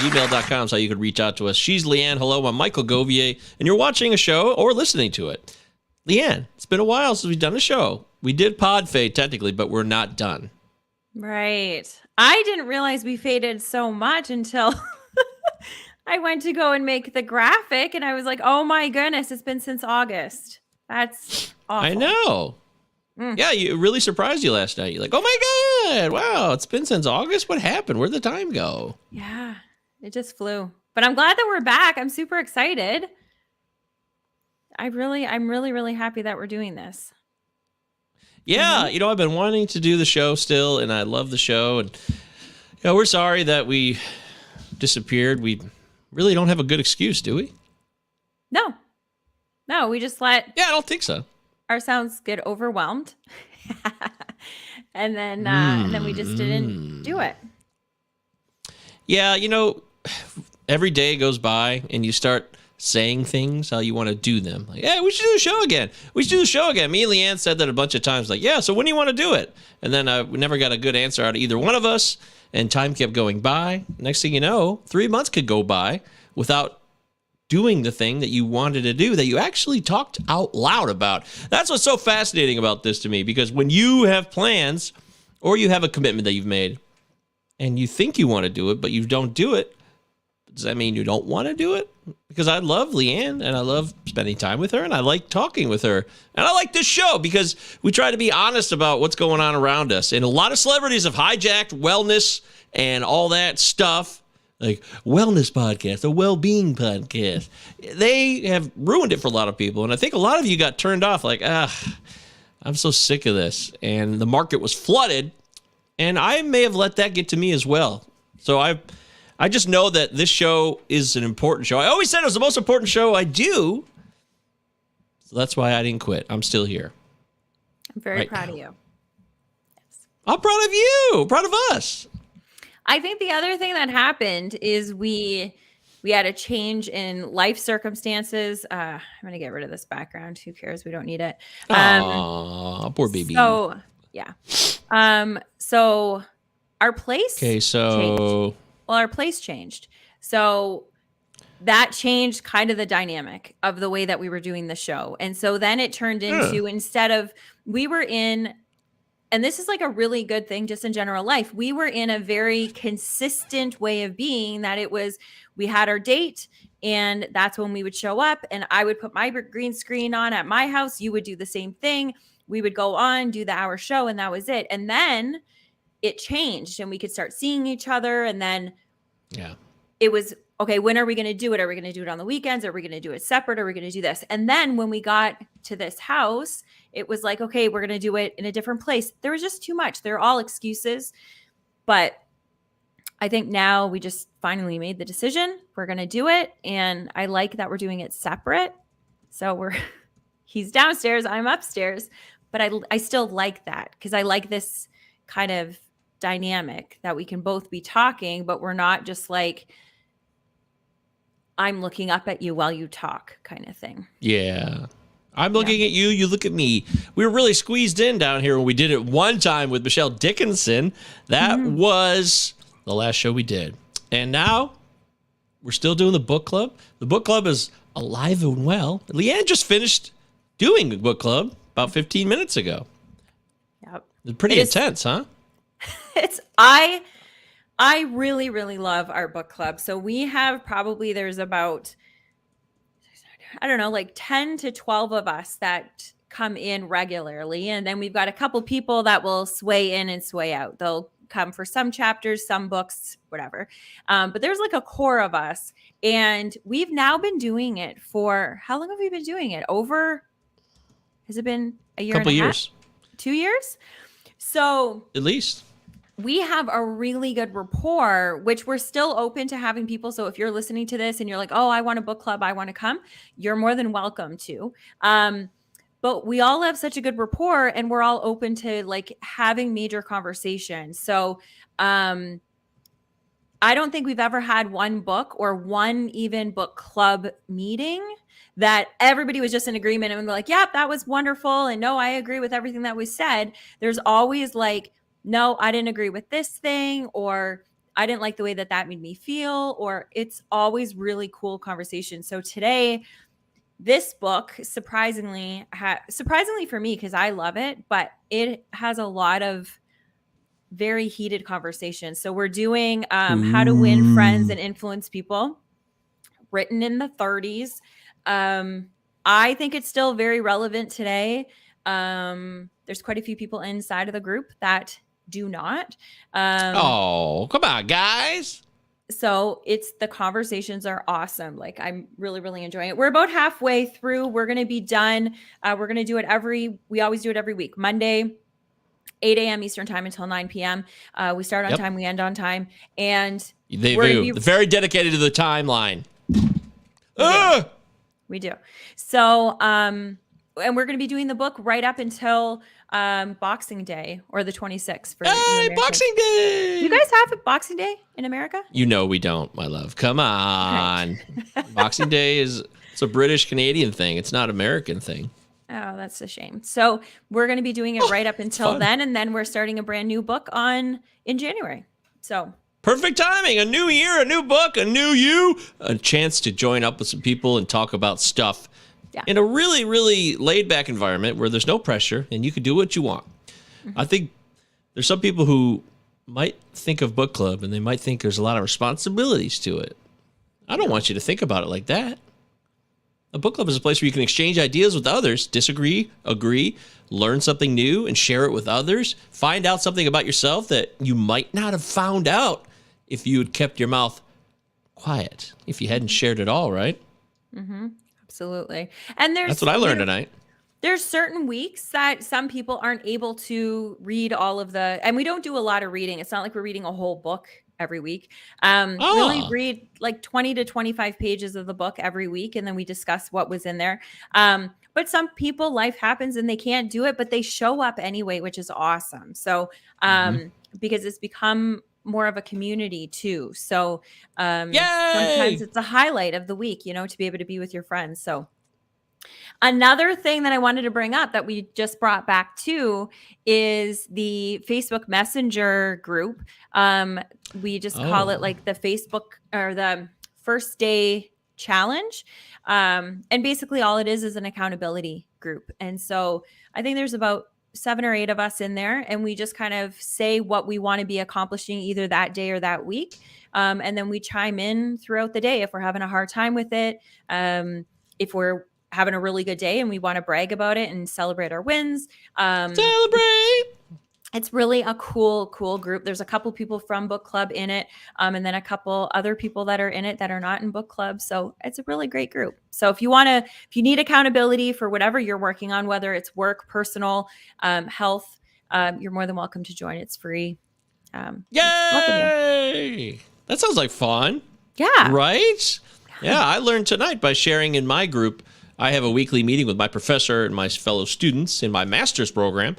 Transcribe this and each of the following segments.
gmail.com is how you could reach out to us. She's Leanne. Hello, I'm Michael Govier, and you're watching a show or listening to it. Leanne, it's been a while since we've done a show. We did pod fade technically, but we're not done. Right. I didn't realize we faded so much until I went to go and make the graphic, and I was like, oh my goodness, it's been since August. That's awful. I know. Yeah, it really surprised you last night. You're like, oh my God, wow, it's been since August? What happened? Where'd the time go? Yeah, it just flew. But I'm glad that we're back. I'm super excited. I'm really, really happy that we're doing this. Yeah, I've been wanting to do the show still, and I love the show. And we're sorry that we disappeared. We really don't have a good excuse, do we? No, we just let. Yeah, I don't think so. Our sounds get overwhelmed, and then we just didn't do it. Yeah, every day goes by, and you start saying things how you want to do them. Like, yeah, we should do a show again. We should do the show again. Me and Leanne said that a bunch of times. Like, yeah, so when do you want to do it? And then we never got a good answer out of either one of us, and time kept going by. Next thing you know, 3 months could go by without doing the thing that you wanted to do that you actually talked out loud about. That's what's so fascinating about this to me, because when you have plans or you have a commitment that you've made and you think you want to do it, but you don't do it, does that mean you don't want to do it? Because I love Leanne and I love spending time with her and I like talking with her. And I like this show because we try to be honest about what's going on around us. And a lot of celebrities have hijacked wellness and all that stuff. Like wellness podcast, a well-being podcast. They have ruined it for a lot of people. And I think a lot of you got turned off like, I'm so sick of this. And the market was flooded. And I may have let that get to me as well. So I just know that this show is an important show. I always said it was the most important show I do. So that's why I didn't quit. I'm still here. I'm very proud of you. Yes. I'm proud of you. Proud of us. I think the other thing that happened is we had a change in life circumstances. I'm going to get rid of this background. Who cares? We don't need it. Aw, poor baby. So, yeah. So our place changed. Well, our place changed. So that changed kind of the dynamic of the way that we were doing the show. And so then it turned into, instead of, we were in, and this is like a really good thing just in general life, we were in a very consistent way of being, that it was, we had our date and that's when we would show up and I would put my green screen on at my house. You would do the same thing. We would go on, do the hour show, and that was it. And then it changed and we could start seeing each other. And then it was, okay, when are we going to do it? Are we going to do it on the weekends? Are we going to do it separate? Are we going to do this? And then when we got to this house, it was like, okay, we're going to do it in a different place. There was just too much. They're all excuses. But I think now we just finally made the decision. We're going to do it. And I like that we're doing it separate. So he's downstairs, I'm upstairs. But I still like that because I like this kind of dynamic that we can both be talking, but we're not just like, I'm looking up at you while you talk kind of thing. Yeah. I'm looking at you, you look at me. We were really squeezed in down here when we did it one time with Michelle Dickinson. That was the last show we did. And now we're still doing the book club. The book club is alive and well. Leanne just finished doing the book club about 15 minutes ago. Yep. It's pretty intense, huh? I really, really love our book club. So we have probably, there's about, I don't know, like 10 to 12 of us that come in regularly. And then we've got a couple people that will sway in and sway out. They'll come for some chapters, some books, whatever. But there's like a core of us. And we've now been doing it for, how long have we been doing it? Has it been a year? Couple years. 2 years? So at least. We have a really good rapport, which we're still open to having people. So if you're listening to this and you're like, oh, I want a book club, I want to come, you're more than welcome to. But we all have such a good rapport and we're all open to like having major conversations. So I don't think we've ever had one book or one even book club meeting that everybody was just in agreement and we're like, yeah, that was wonderful. And no, I agree with everything that was said. There's always like, no, I didn't agree with this thing, or I didn't like the way that made me feel, or it's always really cool conversation. So today, this book surprisingly for me, because I love it, but it has a lot of very heated conversations. So we're doing How to Win Friends and Influence People, written in the 30s. I think it's still very relevant today. There's quite a few people inside of the group that do not. Oh, come on, guys. So the conversations are awesome. Like, I'm really, really enjoying it. We're about halfway through. We're going to be done. We're going to do it we always do it every week. Monday, 8 a.m. Eastern time until 9 p.m. We start on time, we end on time. And they're very dedicated to the timeline. We do. So, and we're going to be doing the book right up until Boxing Day, or the 26th. Hey, Boxing Day! You guys have a Boxing Day in America? You know we don't, my love. Come on. Right. Boxing Day it's a British-Canadian thing. It's not an American thing. Oh, that's a shame. So we're going to be doing it right up until then, and then we're starting a brand new book in January. So perfect timing. A new year, a new book, a new you, a chance to join up with some people and talk about stuff in a really, really laid-back environment where there's no pressure and you can do what you want. Mm-hmm. I think there's some people who might think of book club and they might think there's a lot of responsibilities to it. I don't want you to think about it like that. A book club is a place where you can exchange ideas with others, disagree, agree, learn something new, and share it with others. Find out something about yourself that you might not have found out if you had kept your mouth quiet, if you hadn't shared it all, right? Mm-hmm. Absolutely. And that's what I learned tonight. There's certain weeks that some people aren't able to read all of and we don't do a lot of reading. It's not like we're reading a whole book every week. Really read like 20 to 25 pages of the book every week, and then we discuss what was in there. But some people, life happens and they can't do it, but they show up anyway, which is awesome. So because it's become more of a community too. So sometimes it's a highlight of the week, to be able to be with your friends. So another thing that I wanted to bring up that we just brought back too is the Facebook Messenger group. We just call it like the Facebook or the First Day Challenge. And basically all it is an accountability group. And so I think there's about 7 or 8 of us in there, and we just kind of say what we want to be accomplishing either that day or that week. And then we chime in throughout the day if we're having a hard time with it. If we're having a really good day and we want to brag about it and celebrate our wins. Celebrate! It's really a cool group. There's a couple people from book club in it, and then a couple other people that are in it that are not in book club. So it's a really great group. So if you need accountability for whatever you're working on, whether it's work, personal, health, you're more than welcome to join. It's free. Yay! That sounds like fun. Yeah. Right? Yeah, I learned tonight by sharing in my group. I have a weekly meeting with my professor and my fellow students in my master's program.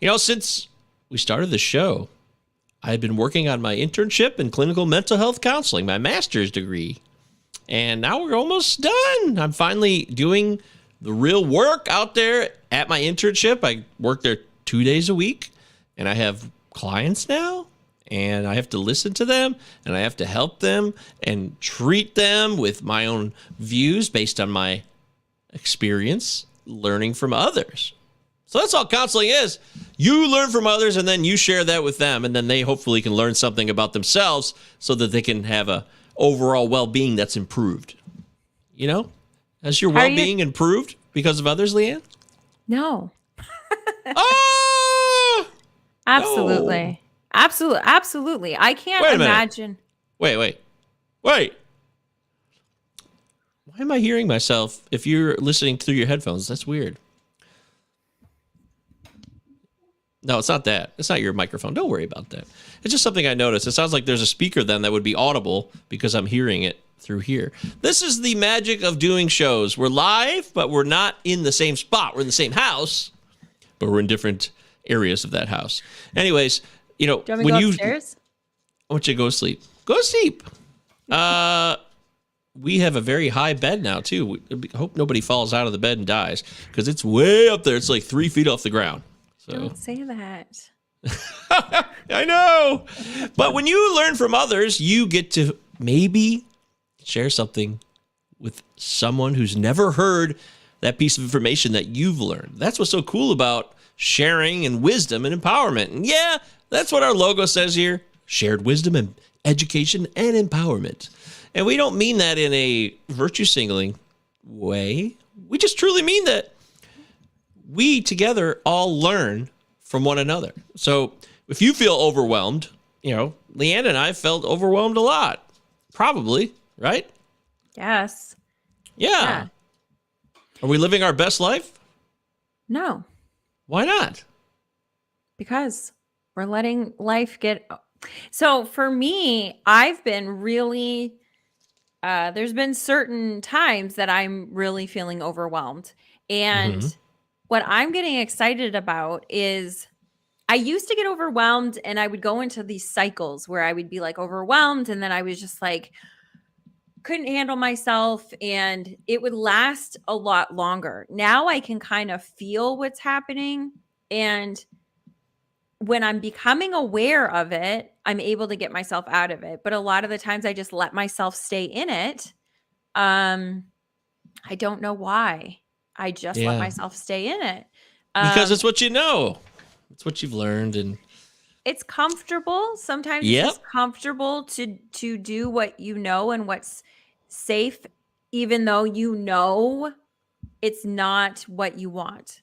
Since we started the show, I've been working on my internship in clinical mental health counseling, my master's degree. And now we're almost done. I'm finally doing the real work out there at my internship. I work there 2 days a week, and I have clients now, and I have to listen to them, and I have to help them and treat them with my own views based on my experience learning from others. So that's all counseling is. You learn from others, and then you share that with them, and then they hopefully can learn something about themselves so that they can have a overall well-being that's improved. Has your well-being improved because of others, Leanne? No. Absolutely. No. Absolutely. I can't imagine. Wait. Why am I hearing myself if you're listening through your headphones? That's weird. No, it's not that. It's not your microphone. Don't worry about that. It's just something I noticed. It sounds like there's a speaker then that would be audible because I'm hearing it through here. This is the magic of doing shows. We're live, but we're not in the same spot. We're in the same house, but we're in different areas of that house. Anyways, do you want me to go upstairs? I want you to go sleep. Go sleep. We have a very high bed now, too. I hope nobody falls out of the bed and dies because it's way up there. It's like 3 feet off the ground. So. Don't say that. I know. But when you learn from others, you get to maybe share something with someone who's never heard that piece of information that you've learned. That's what's so cool about sharing and wisdom and empowerment. And yeah, that's what our logo says here. Shared wisdom and education and empowerment. And we don't mean that in a virtue signaling way. We just truly mean that we together all learn from one another. So if you feel overwhelmed, Leanne and I felt overwhelmed a lot. Probably, right? Yes. Yeah. Are we living our best life? No. Why not? Because we're letting life get... So for me, I've been really... there's been certain times that I'm really feeling overwhelmed. And what I'm getting excited about is I used to get overwhelmed and I would go into these cycles where I would be like overwhelmed and then I was just like, couldn't handle myself and it would last a lot longer. Now I can kind of feel what's happening. And when I'm becoming aware of it, I'm able to get myself out of it. But a lot of the times I just let myself stay in it. I don't know why. I just let myself stay in it. Because it's what you know. It's what you've learned, and it's comfortable. Sometimes it's just comfortable to do what you know and what's safe, even though you know it's not what you want.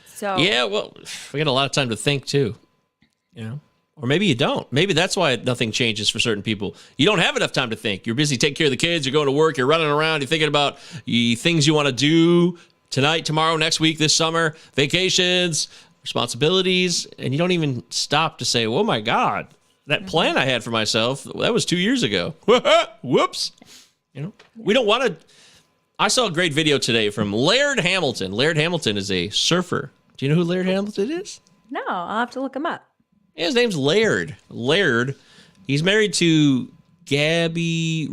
So yeah, well, we got a lot of time to think too, or maybe you don't. Maybe that's why nothing changes for certain people. You don't have enough time to think. You're busy taking care of the kids. You're going to work. You're running around. You're thinking about things you want to do tonight, tomorrow, next week, this summer, vacations, responsibilities, and you don't even stop to say, oh my God, that plan I had for myself, that was 2 years ago. Whoops. We don't want to. I saw a great video today from Laird Hamilton. Laird Hamilton is a surfer. Do you know who Laird Hamilton is? No, I'll have to look him up. Yeah, his name's Laird. Laird. He's married to Gabriella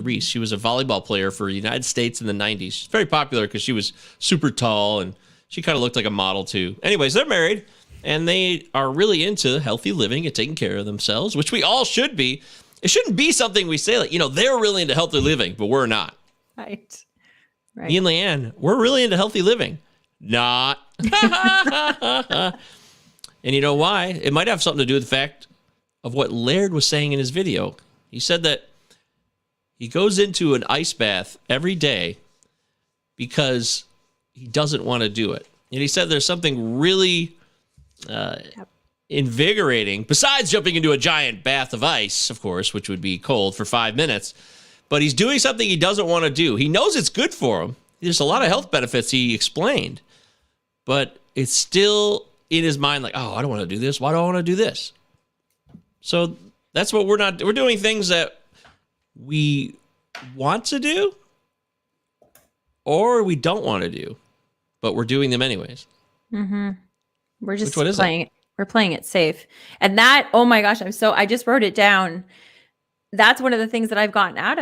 Reese. She was a volleyball player for the United States in the 90s. She's very popular because she was super tall and she kind of looked like a model too. Anyways, they're married and they are really into healthy living and taking care of themselves, which we all should be. It shouldn't be something we say like, they're really into healthy living, but we're not. Right. Me and Leanne, we're really into healthy living. Not. And you know why? It might have something to do with the fact of what Laird was saying in his video. He said that he goes into an ice bath every day because he doesn't want to do it. And he said there's something really invigorating, besides jumping into a giant bath of ice, of course, which would be cold for 5 minutes. But he's doing something he doesn't want to do. He knows it's good for him. There's a lot of health benefits he explained. But it's still in his mind like, oh, I don't want to do this. Why do I want to do this? So that's what we're not. We're doing things that we want to do or we don't want to do, but we're doing them anyways. We're just playing it. We're playing it safe. And that, oh my gosh, I just wrote it down. That's one of the things that I've gotten out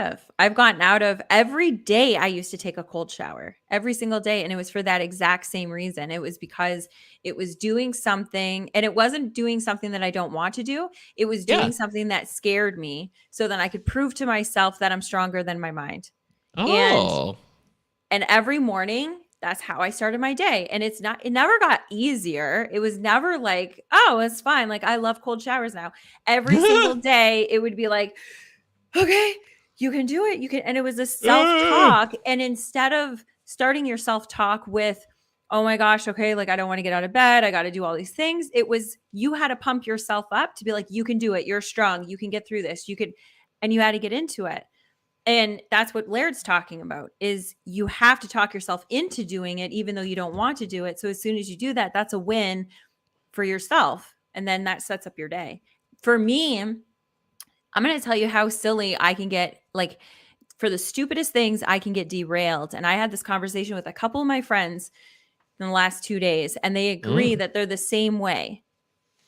of. Every day I used to take a cold shower every single day. And it was for that exact same reason. It was because it was doing something, and it wasn't doing something that I don't want to do. It was doing something that scared me so then I could prove to myself that I'm stronger than my mind. Oh. And every morning, that's how I started my day. And it never got easier. It was never like, oh, it's fine. Like, I love cold showers now. Every single day, it would be like, okay, you can do it. You can. And it was a self-talk. And instead of starting your self-talk with, oh my gosh, okay, like I don't want to get out of bed. I got to do all these things. It was, you had to pump yourself up to be like, you can do it. You're strong. You can get through this. And you had to get into it. And that's what Laird's talking about, is you have to talk yourself into doing it, even though you don't want to do it. So as soon as you do that, that's a win for yourself. And then that sets up your day. For me, I'm going to tell you how silly I can get. Like, for the stupidest things, I can get derailed. And I had this conversation with a couple of my friends in the last 2 days, and they agree that they're the same way.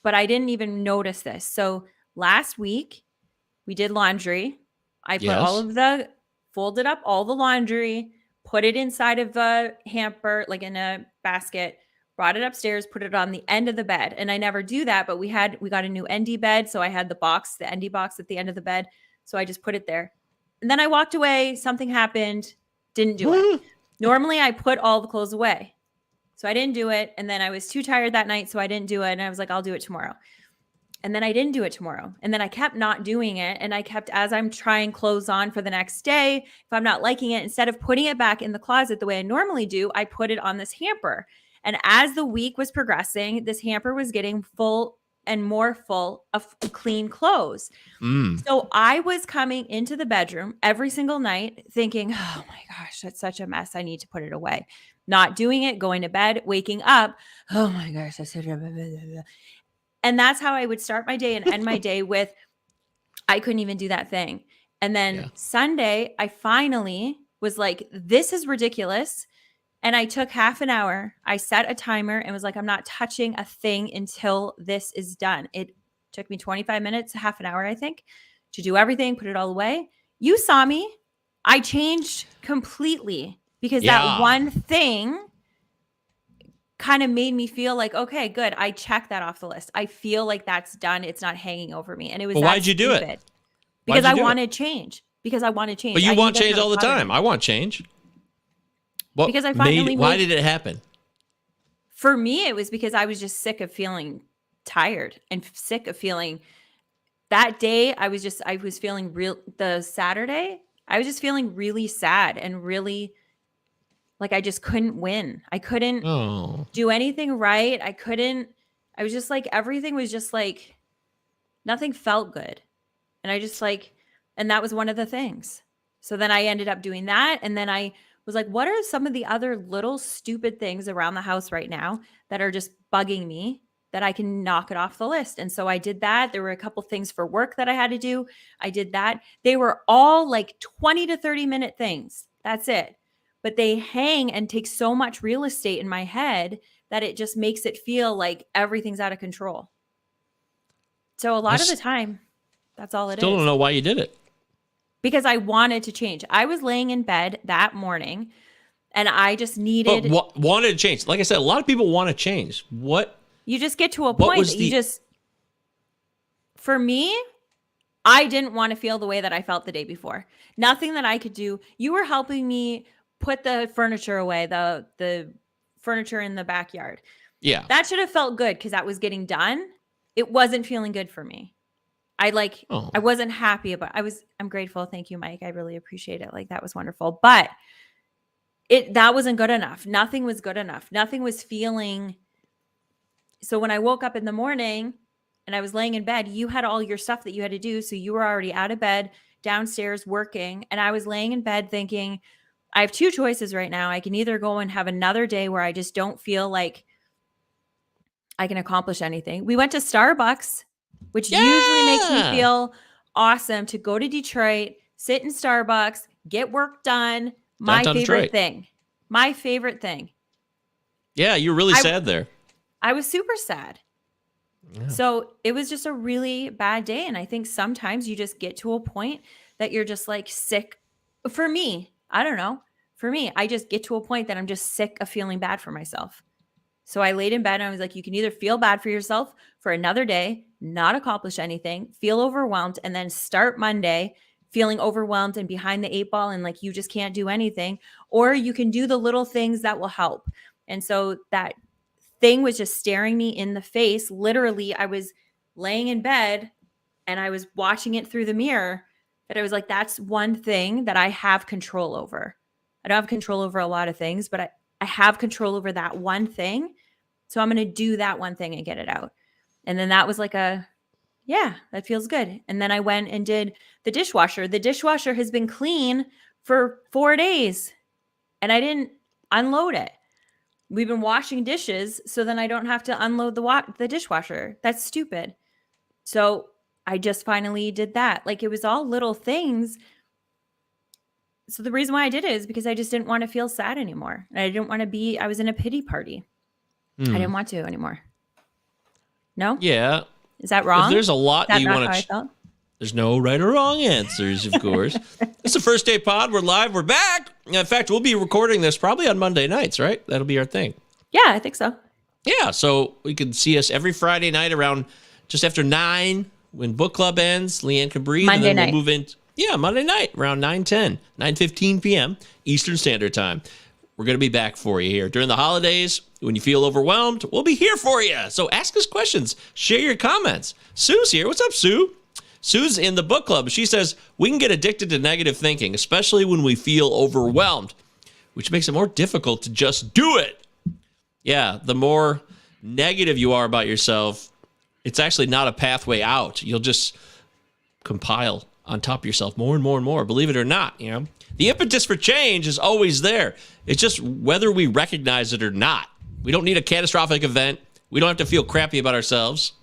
But I didn't even notice this. So last week, we did laundry. I put folded up all the laundry, put it inside of a hamper, like in a basket, brought it upstairs, put it on the end of the bed. And I never do that, but we got a new ND bed. So I had the ND box at the end of the bed. So I just put it there. And then I walked away. Something happened. Didn't do it. Normally I put all the clothes away. So I didn't do it. And then I was too tired that night. So I didn't do it. And I was like, I'll do it tomorrow. And then I didn't do it tomorrow. And then I kept not doing it. And I kept, as I'm trying clothes on for the next day, if I'm not liking it, instead of putting it back in the closet the way I normally do, I put it on this hamper. And as the week was progressing, this hamper was getting full and more full of clean clothes. So I was coming into the bedroom every single night thinking, oh my gosh, that's such a mess. I need to put it away. Not doing it, going to bed, waking up. Oh my gosh, that's such a... And that's how I would start my day and end my day with, I couldn't even do that thing. And then Sunday, I finally was like, this is ridiculous. And I took half an hour. I set a timer and was like, I'm not touching a thing until this is done. It took me 25 minutes, half an hour, I think, to do everything, put it all away. You saw me. I changed completely because that one thing kind of made me feel like, okay, good. I checked that off the list. I feel like that's done. It's not hanging over me. And it was why'd you do it? Because I wanted change. Because I wanted change. But you want change all the time. I want change. Because I finally why did it happen? For me, it was because I was just sick of feeling tired and sick of feeling that day. I was feeling the Saturday. I was just feeling really sad and really like I just couldn't win. I couldn't do anything right. I was just like, everything was just like, nothing felt good. And I just like, and that was one of the things. So then I ended up doing that. And then I was like, what are some of the other little stupid things around the house right now that are just bugging me that I can knock it off the list? And so I did that. There were a couple things for work that I had to do. I did that. They were all like 20 to 30-minute things. That's it. But they hang and take so much real estate in my head that it just makes it feel like everything's out of control. So a lot of the time, that's all it is. Still don't know why you did it. Because I wanted to change. I was laying in bed that morning and I just needed... But wanted to change. Like I said, a lot of people want to change. What? You just get to a point that you just... For me, I didn't want to feel the way that I felt the day before. Nothing that I could do. You were helping me put the furniture away, the furniture in the backyard. Yeah. That should have felt good because that was getting done. It wasn't feeling good for me. I wasn't happy about I'm grateful. Thank you, Mike. I really appreciate it. Like that was wonderful. But that wasn't good enough. Nothing was good enough. Nothing was feeling. So when I woke up in the morning and I was laying in bed, you had all your stuff that you had to do. So you were already out of bed, downstairs working. And I was laying in bed thinking, I have two choices right now. I can either go and have another day where I just don't feel like I can accomplish anything. We went to Starbucks, which usually makes me feel awesome to go to Detroit, sit in Starbucks, get work done. My favorite thing. My favorite thing. Yeah, you're really sad there. I was super sad. Yeah. So it was just a really bad day. And I think sometimes you just get to a point that you're just like sick. For me, I don't know. For me, I just get to a point that I'm just sick of feeling bad for myself. So I laid in bed and I was like, you can either feel bad for yourself for another day, not accomplish anything, feel overwhelmed, and then start Monday feeling overwhelmed and behind the eight ball and like you just can't do anything, or you can do the little things that will help. And so that thing was just staring me in the face. Literally, I was laying in bed and I was watching it through the mirror that I was like, that's one thing that I have control over. I don't have control over a lot of things, but I have control over that one thing. So I'm going to do that one thing and get it out. And then that was like that feels good. And then I went and did the dishwasher. The dishwasher has been clean for 4 days and I didn't unload it. We've been washing dishes, so then I don't have to unload the dishwasher. That's stupid. So I just finally did that. Like it was all little things. So the reason why I did it is because I just didn't want to feel sad anymore. I didn't want to I was in a pity party. I didn't want to anymore. No? Yeah. Is that wrong? There's a lot that you want to... There's no right or wrong answers, of course. It's the First Day Pod. We're live. We're back. In fact, we'll be recording this probably on Monday nights, right? That'll be our thing. Yeah, I think so. Yeah, so you can see us every Friday night around just after 9 when book club ends. Leanne can breathe. Monday and then night. We'll move in. Yeah, Monday night around 9:15 p.m. Eastern Standard Time. We're going to be back for you here. During the holidays, when you feel overwhelmed, we'll be here for you. So ask us questions. Share your comments. Sue's here. What's up, Sue? Sue's in the book club. She says, we can get addicted to negative thinking, especially when we feel overwhelmed, which makes it more difficult to just do it. Yeah, the more negative you are about yourself, it's actually not a pathway out. You'll just compile on top of yourself more and more and more, believe it or not. The impetus for change is always there. It's just whether we recognize it or not. We don't need a catastrophic event. We don't have to feel crappy about ourselves.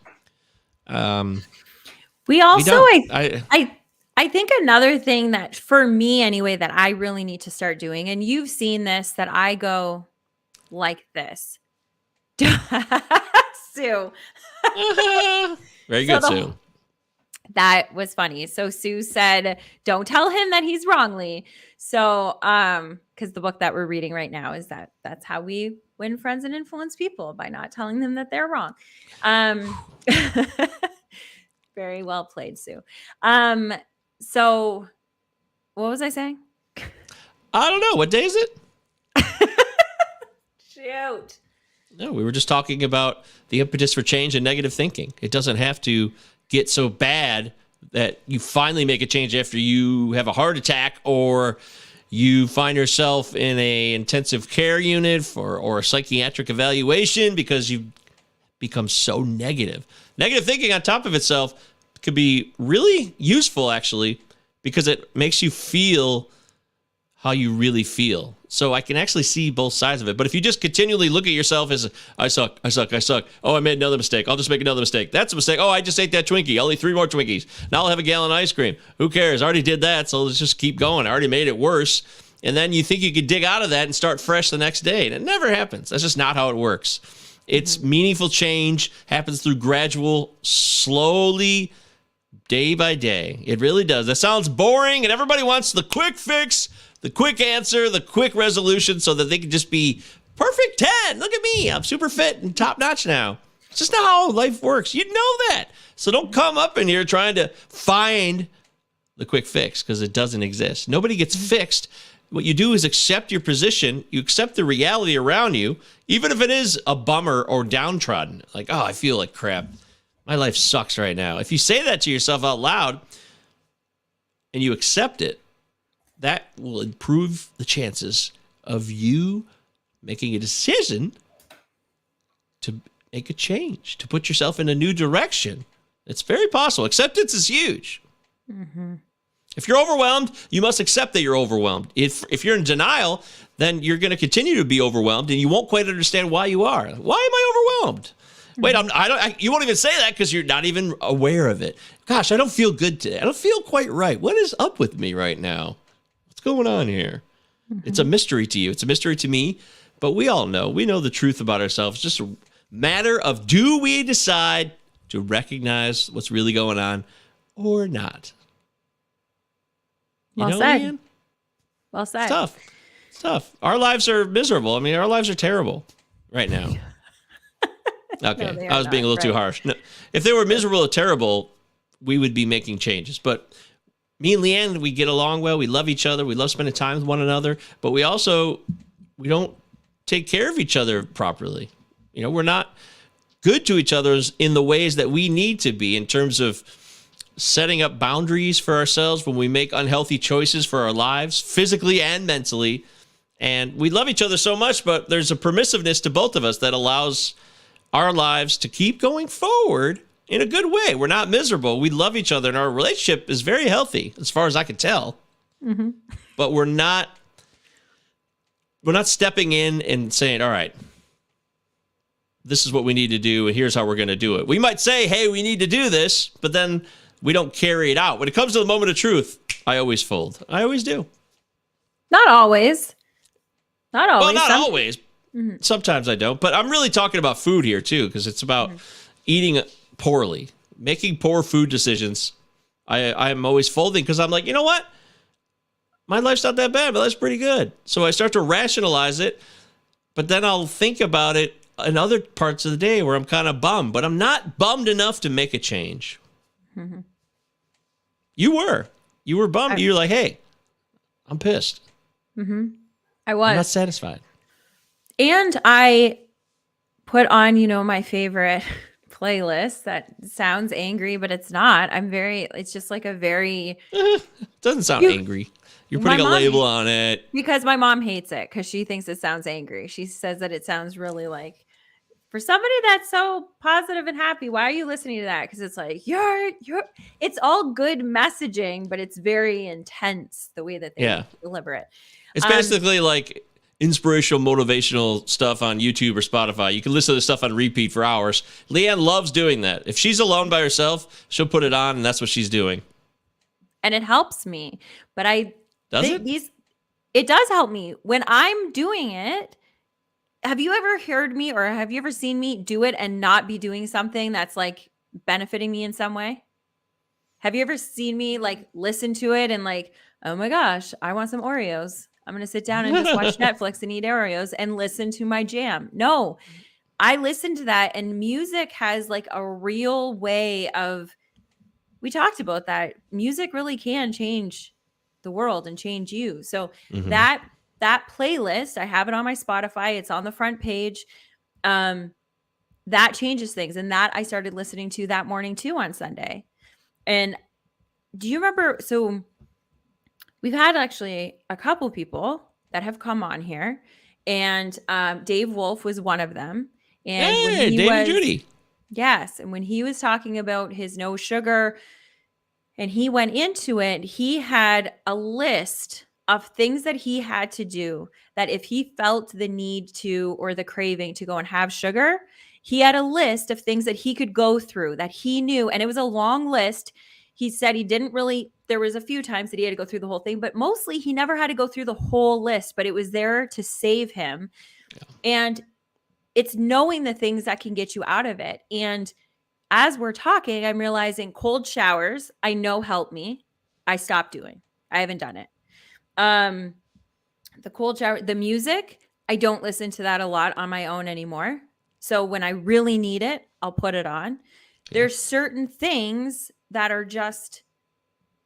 We also, I think another thing that for me anyway, that I really need to start doing, and you've seen this, that I go like this. Sue. Very good, Sue. That was funny. So Sue said, don't tell him that he's wrongly. So, because the book that we're reading right now is that's how we win friends and influence people, by not telling them that they're wrong. Very well played, Sue. So what was I saying? I don't know. What day is it? Shoot. No, we were just talking about the impetus for change and negative thinking. It doesn't have to get so bad that you finally make a change after you have a heart attack or you find yourself in a intensive care unit or a psychiatric evaluation because you've become so negative. Negative thinking on top of itself could be really useful, actually, because it makes you feel how you really feel. So I can actually see both sides of it. But if you just continually look at yourself as, I suck. Oh, I made another mistake. I'll just make another mistake. That's a mistake. Oh, I just ate that Twinkie. I'll eat 3 more Twinkies. Now I'll have a gallon of ice cream. Who cares? I already did that, so let's just keep going. I already made it worse. And then you think you could dig out of that and start fresh the next day. And it never happens. That's just not how it works. It's meaningful change, happens through gradual, slowly, day by day. It really does. That sounds boring, and everybody wants the quick fix, the quick answer, the quick resolution so that they can just be perfect 10. Look at me. I'm super fit and top notch now. It's just not how life works. You know that. So don't come up in here trying to find the quick fix because it doesn't exist. Nobody gets fixed. What you do is accept your position. You accept the reality around you, even if it is a bummer or downtrodden. Like, oh, I feel like crap. My life sucks right now. If you say that to yourself out loud and you accept it, that will improve the chances of you making a decision to make a change, to put yourself in a new direction. It's very possible. Acceptance is huge. Mm-hmm. If you're overwhelmed, you must accept that you're overwhelmed. If you're in denial, then you're going to continue to be overwhelmed, and you won't quite understand why you are. Why am I overwhelmed? Wait, you won't even say that because you're not even aware of it. Gosh, I don't feel good today. I don't feel quite right. What is up with me right now? What's going on here? Mm-hmm. It's a mystery to you. It's a mystery to me, but we all know. We know the truth about ourselves. It's just a matter of, do we decide to recognize what's really going on or not? Well said. Leanne? Well said. It's tough. Our lives are miserable. I mean, our lives are terrible right now. Okay, no, I was being a little too harsh. No, if they were miserable or terrible, we would be making changes. But me and Leanne, we get along well. We love each other. We love spending time with one another. But we don't take care of each other properly. We're not good to each other in the ways that we need to be in terms of setting up boundaries for ourselves when we make unhealthy choices for our lives, physically and mentally. And we love each other so much, but there's a permissiveness to both of us that allows our lives to keep going forward in a good way. We're not miserable. We love each other, and our relationship is very healthy, as far as I can tell. Mm-hmm. But we're not stepping in and saying, all right, this is what we need to do, and here's how we're going to do it. We might say, hey, we need to do this, but then we don't carry it out. When it comes to the moment of truth, I always fold. I always do. Not always. Not always. Well, not always. Mm-hmm. Sometimes I don't. But I'm really talking about food here, too, because it's about eating poorly, making poor food decisions. I'm always folding because I'm like, you know what? My life's not that bad, but that's pretty good. So I start to rationalize it, but then I'll think about it in other parts of the day where I'm kind of bummed, but I'm not bummed enough to make a change. Mm-hmm. You were bummed. You're like, hey, I'm pissed. Mm-hmm. I was. I'm not satisfied. And I put on, my favorite playlist that sounds angry, but it's not. It's just like a very... doesn't sound angry. You're putting a label on it. Because my mom hates it because she thinks it sounds angry. She says that it sounds really like, for somebody that's so positive and happy, why are you listening to that? Because it's like, it's all good messaging, but it's very intense the way that they deliver it. It's basically like inspirational, motivational stuff on YouTube or Spotify. You can listen to this stuff on repeat for hours. Leanne loves doing that. If she's alone by herself, she'll put it on, and that's what she's doing. And it helps me. But it does help me. When I'm doing it, have you ever heard me or have you ever seen me do it and not be doing something that's like benefiting me in some way? Have you ever seen me like listen to it and like, oh my gosh, I want some Oreos. I'm going to sit down and just watch Netflix and eat Oreos and listen to my jam. No, I listen to that, and music has like a real way of, we talked about that. Music really can change the world and change you. So that playlist, I have it on my Spotify. It's on the front page. That changes things. And that I started listening to that morning too on Sunday. And do you remember? So we've had actually a couple people that have come on here, and Dave Wolf was one of them. And hey, Dave and Judy. Yes. And when he was talking about his no sugar and he went into it, he had a list of things that he had to do, that if he felt the need to, or the craving to go and have sugar, he had a list of things that he could go through that he knew. And it was a long list. He said there was a few times that he had to go through the whole thing, but mostly he never had to go through the whole list, but it was there to save him. Yeah. And it's knowing the things that can get you out of it. And as we're talking, I'm realizing cold showers, I know help me. I stopped doing. I haven't done it. The cold shower, the music, I don't listen to that a lot on my own anymore. So when I really need it, I'll put it on. Yeah. There's certain things that are just,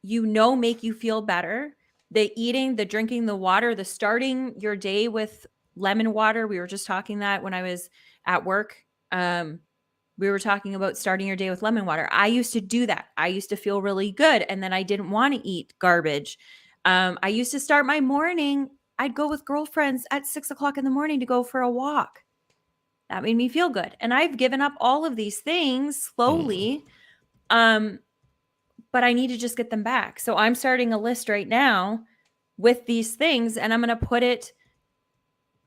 make you feel better. The eating, the drinking, the water, the starting your day with lemon water. We were just talking that when I was at work. We were talking about starting your day with lemon water. I used to do that. I used to feel really good. And then I didn't want to eat garbage. I used to start my morning. I'd go with girlfriends at 6:00 in the morning to go for a walk. That made me feel good. And I've given up all of these things slowly. But I need to just get them back. So I'm starting a list right now with these things, and I'm going to put it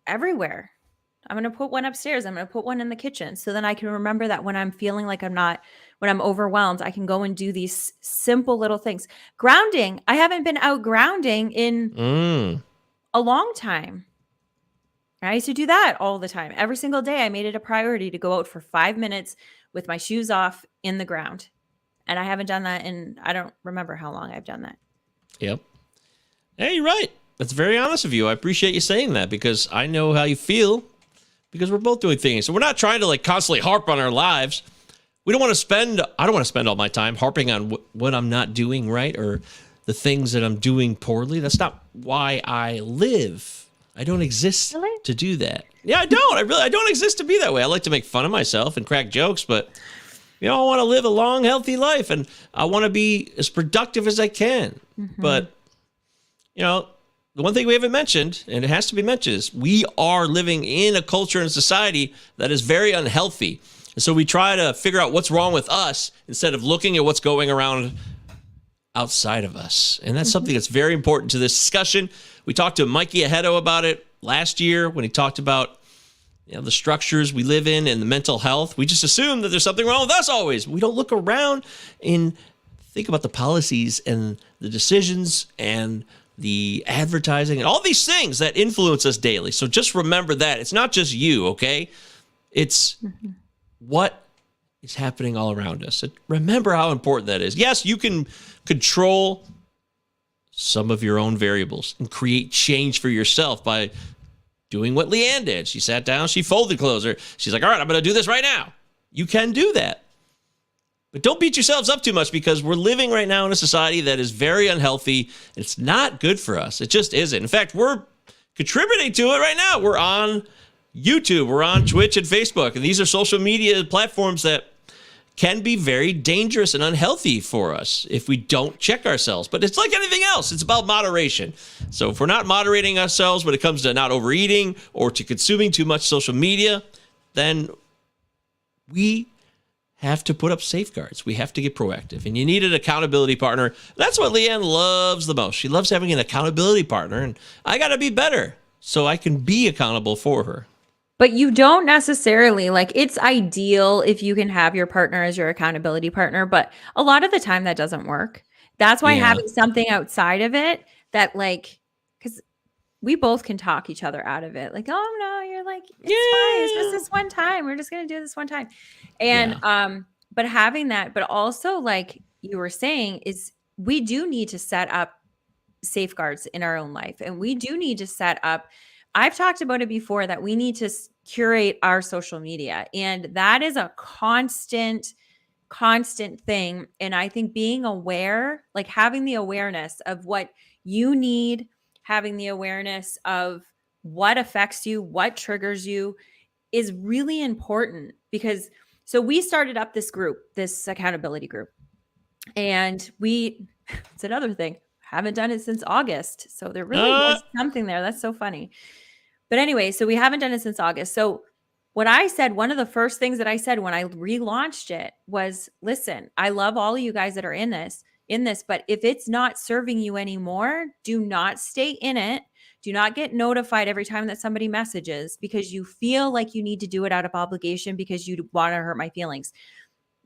everywhere. I'm going to put one upstairs. I'm going to put one in the kitchen. So then I can remember that when I'm feeling like when I'm overwhelmed, I can go and do these simple little things. Grounding. I haven't been out grounding in a long time. I used to do that all the time. Every single day, I made it a priority to go out for 5 minutes with my shoes off in the ground. And I haven't done that I don't remember how long I've done that. Yep. Hey, you're right. That's very honest of you. I appreciate you saying that, because I know how you feel, because we're both doing things. So we're not trying to like constantly harp on our lives. I don't want to spend all my time harping on what I'm not doing right or the things that I'm doing poorly. That's not why I live. I don't exist to do that. Yeah, I don't. I don't exist to be that way. I like to make fun of myself and crack jokes, but I want to live a long, healthy life, and I want to be as productive as I can. Mm-hmm. But, the one thing we haven't mentioned, and it has to be mentioned, is we are living in a culture and society that is very unhealthy. And so we try to figure out what's wrong with us instead of looking at what's going around outside of us. And that's something that's very important to this discussion. We talked to Mikey Ahedo about it last year when he talked about the structures we live in and the mental health. We just assume that there's something wrong with us always. We don't look around and think about the policies and the decisions and the advertising and all these things that influence us daily. So just remember that. It's not just you, okay? It's what is happening all around us. And remember how important that is. Yes, you can control some of your own variables and create change for yourself by doing what Leanne did. She sat down, she folded clothes. She's like, all right, I'm going to do this right now. You can do that. But don't beat yourselves up too much, because we're living right now in a society that is very unhealthy. It's not good for us. It just isn't. In fact, we're contributing to it right now. We're on YouTube, we're on Twitch and Facebook, and these are social media platforms that can be very dangerous and unhealthy for us if we don't check ourselves. But it's like anything else. It's about moderation. So if we're not moderating ourselves when it comes to not overeating or to consuming too much social media, then we have to put up safeguards. We have to get proactive. And you need an accountability partner. That's what Leanne loves the most. She loves having an accountability partner. And I got to be better so I can be accountable for her. But you don't necessarily, like, it's ideal if you can have your partner as your accountability partner, but a lot of the time that doesn't work. That's why having something outside of it that, like, because we both can talk each other out of it. Like, oh no, you're like, it's fine. It's just this one time. We're just going to do this one time. And, but having that, but also, like you were saying, is we do need to set up safeguards in our own life. And we do need to set up, I've talked about it before, that we need to curate our social media. And that is a constant thing. And I think being aware, like having the awareness of what you need, having the awareness of what affects you, what triggers you, is really important. Because so we started up this group, this accountability group. And it's another thing, haven't done it since August. So there really was something there. That's so funny. But anyway, so we haven't done it since August. So what I said, one of the first things that I said when I relaunched it was, listen, I love all of you guys that are in this, but if it's not serving you anymore, do not stay in it. Do not get notified every time that somebody messages because you feel like you need to do it out of obligation because you want to hurt my feelings.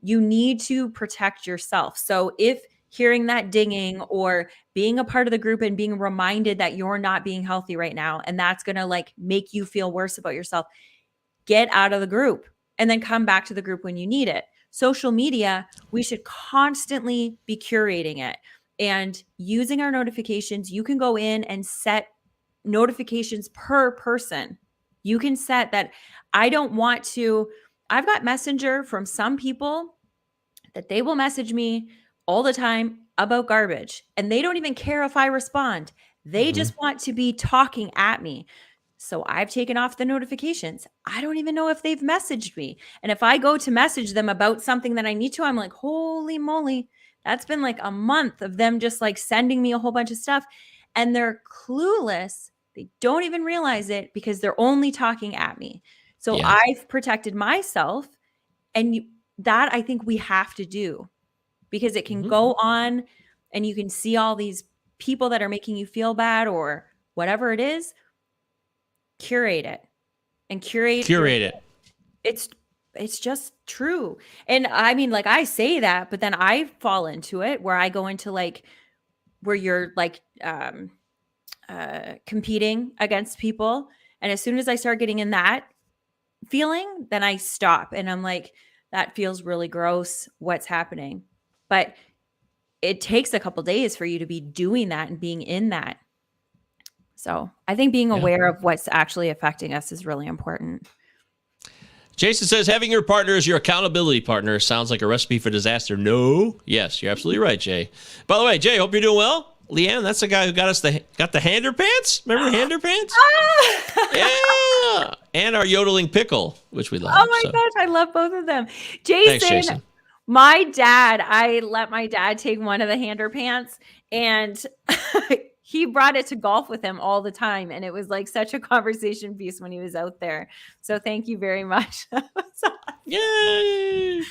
You need to protect yourself. So if hearing that dinging or being a part of the group and being reminded that you're not being healthy right now, and that's going to like make you feel worse about yourself, get out of the group and then come back to the group when you need it. Social media, we should constantly be curating it and using our notifications. You can go in and set notifications per person. You can set that. I've got Messenger from some people that they will message me all the time about garbage, and they don't even care if I respond. They just want to be talking at me. So I've taken off the notifications. I don't even know if they've messaged me. And if I go to message them about something that I need to, I'm like, holy moly, that's been like a month of them just like sending me a whole bunch of stuff. And they're clueless. They don't even realize it because they're only talking at me. So I've protected myself. And that I think we have to do, because it can go on and you can see all these people that are making you feel bad or whatever it is. Curate it and curate it. It's just true. And I mean, like I say that, but then I fall into it where I go into like where you're like competing against people. And as soon as I start getting in that feeling, then I stop and I'm like, that feels really gross. What's happening? But it takes a couple days for you to be doing that and being in that. So I think being aware of what's actually affecting us is really important. Jason says, having your partner as your accountability partner sounds like a recipe for disaster. No. Yes, you're absolutely right, Jay. By the way, Jay, hope you're doing well. Leanne, that's the guy who got the hander pants. Remember the hander pants? Yeah. And our yodeling pickle, which we love. Oh my gosh, I love both of them. Jason, thanks, Jason. I let my dad take one of the hander pants, and he brought it to golf with him all the time. And it was like such a conversation piece when he was out there. So thank you very much. Yay.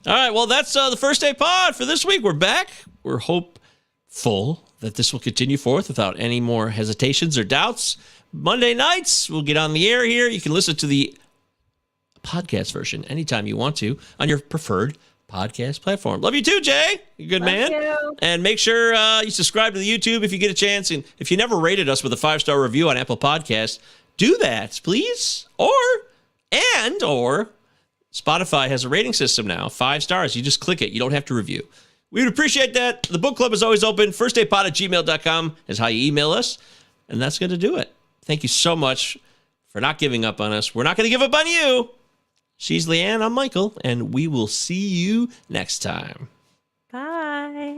All right. Well, that's the first day pod for this week. We're back. We're hopeful that this will continue forth without any more hesitations or doubts. Monday nights, we'll get on the air here. You can listen to the podcast version anytime you want to on your preferred podcast platform. Love you too, Jay. You're a good man. You. And make sure you subscribe to the YouTube if you get a chance. And if you never rated us with a 5-star review on Apple Podcasts, do that, please. Or Spotify has a rating system now. 5 stars. You just click it. You don't have to review. We would appreciate that. The book club is always open. firstdaypod@gmail.com is how you email us. And that's going to do it. Thank you so much for not giving up on us. We're not going to give up on you. She's Leanne. I'm Michael, and we will see you next time. Bye.